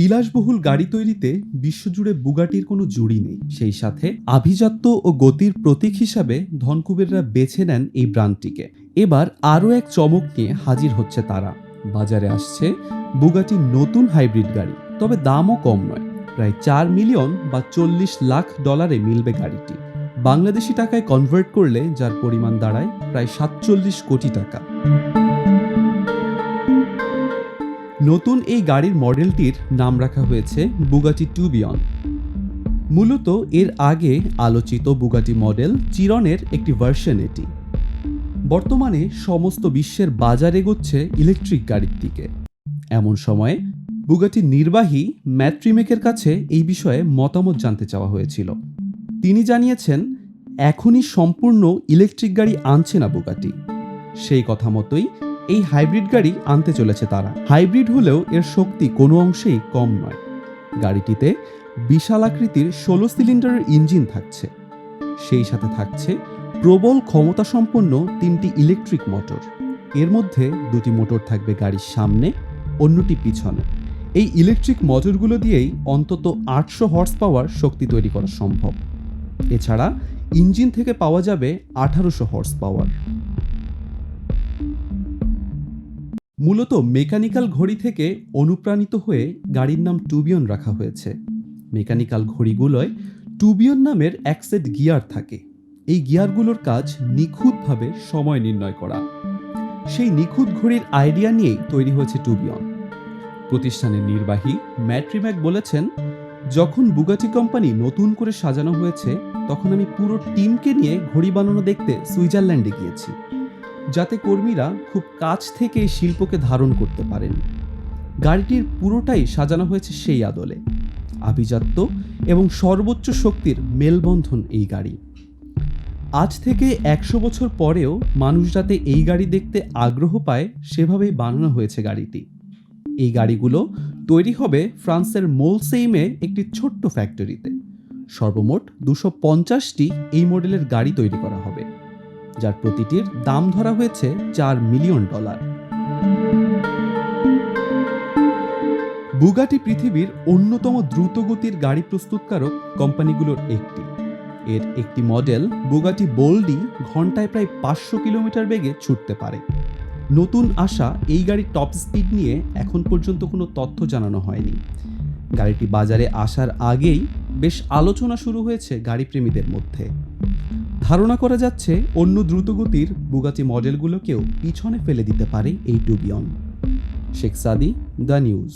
বিলাসবহুল গাড়ি তৈরিতে বিশ্বজুড়ে বুগাটির কোনো জুড়ি নেই। সেই সাথে আভিজাত্য ও গতির প্রতীক হিসাবে ধনকুবেররা বেছে নেন এই ব্র্যান্ডটিকে। এবার আরও এক চমক নিয়ে হাজির হচ্ছে তারা। বাজারে আসছে বুগাটির নতুন হাইব্রিড গাড়ি, তবে দামও কম নয়। প্রায় 4 মিলিয়ন বা $40 লাখ মিলবে গাড়িটি। বাংলাদেশি টাকায় কনভার্ট করলে যার পরিমাণ দাঁড়ায় প্রায় 47 কোটি টাকা। নতুন এই গাড়ির মডেলটির নাম রাখা হয়েছে বুগাটি টুবিয়ন। মূলত এর আগে আলোচিত বুগাটি মডেল চিরনের একটি ভার্সন এটি। বর্তমানে সমস্ত বিশ্বের বাজার এগোচ্ছে ইলেকট্রিক গাড়ির দিকে। এমন সময়ে বুগাটির নির্বাহী ম্যাট রিমেকের কাছে এই বিষয়ে মতামত জানতে চাওয়া হয়েছিল। তিনি জানিয়েছেন, এখনই সম্পূর্ণ ইলেকট্রিক গাড়ি আনছে না বুগাটি। সেই কথা মতোই এই হাইব্রিড গাড়ি আনতে চলেছে তারা। হাইব্রিড হলেও এর শক্তি কোনো অংশেই কম নয়। গাড়িটিতে বিশাল আকৃতির 16 সিলিন্ডারের ইঞ্জিন থাকছে। সেই সাথে থাকছে প্রবল ক্ষমতা সম্পন্ন 3টি ইলেকট্রিক মোটর। এর মধ্যে 2টি মোটর থাকবে গাড়ির সামনে, অন্যটি পিছনে। এই ইলেকট্রিক মোটরগুলো দিয়েই অন্তত 800 হর্স পাওয়ার শক্তি তৈরি করা সম্ভব। এছাড়া ইঞ্জিন থেকে পাওয়া যাবে 1800 হর্স পাওয়ার। মূলত মেকানিক্যাল ঘড়ি থেকে অনুপ্রাণিত হয়ে গাড়ির নাম টুবিয়ন রাখা হয়েছে। মেকানিক্যাল ঘড়িগুলোয় টুবিয়ন নামের এক সেট গিয়ার থাকে। এই গিয়ারগুলোর কাজ নিখুঁতভাবে সময় নির্ণয় করা। সেই নিখুঁত ঘড়ির আইডিয়া নিয়েই তৈরি হয়েছে টুবিয়ন। প্রতিষ্ঠানের নির্বাহী ম্যাট রিম্যাক বলেছেন, যখন বুগাটি কোম্পানি নতুন করে সাজানো হয়েছে তখন আমি পুরো টিমকে নিয়ে ঘড়ি বানানো দেখতে সুইজারল্যান্ডে গিয়েছি, যাতে কর্মীরা খুব কাছ থেকে এই শিল্পকে ধারণ করতে পারেন। গাড়িটির পুরোটাই সাজানো হয়েছে সেই আদলে। আভিজাত্য এবং সর্বোচ্চ শক্তির মেলবন্ধন এই গাড়ি। আজ থেকে 100 বছর পরেও মানুষ যাতে এই গাড়ি দেখতে আগ্রহ পায় সেভাবেই বানানো হয়েছে গাড়িটি। এই গাড়িগুলো তৈরি হবে ফ্রান্সের মোলসেইমে একটি ছোট্ট ফ্যাক্টরিতে। সর্বমোট 250টি এই মডেলের গাড়ি তৈরি করা হবে, যার প্রতিটির দাম ধরা হয়েছে $4 মিলিয়ন। বুগাটি পৃথিবীর অন্যতম দ্রুতগতির গাড়ি প্রস্তুতকারক কোম্পানিগুলোর একটি। এর একটি মডেল বুগাটি বোল্ডি ঘন্টায় প্রায় 500 কিলোমিটার বেগে ছুটতে পারে। নতুন আসা এই গাড়ির টপ স্পিড নিয়ে এখন পর্যন্ত কোনো তথ্য জানানো হয়নি। গাড়িটি বাজারে আসার আগেই বেশ আলোচনা শুরু হয়েছে গাড়ি প্রেমীদের মধ্যে। ধারণা করা যাচ্ছে অন্য দ্রুতগতির বুগাটি মডেলগুলোকেও পিছনে ফেলে দিতে পারে এই টুবিয়ন। শেখ সাদি, দ্য নিউজ।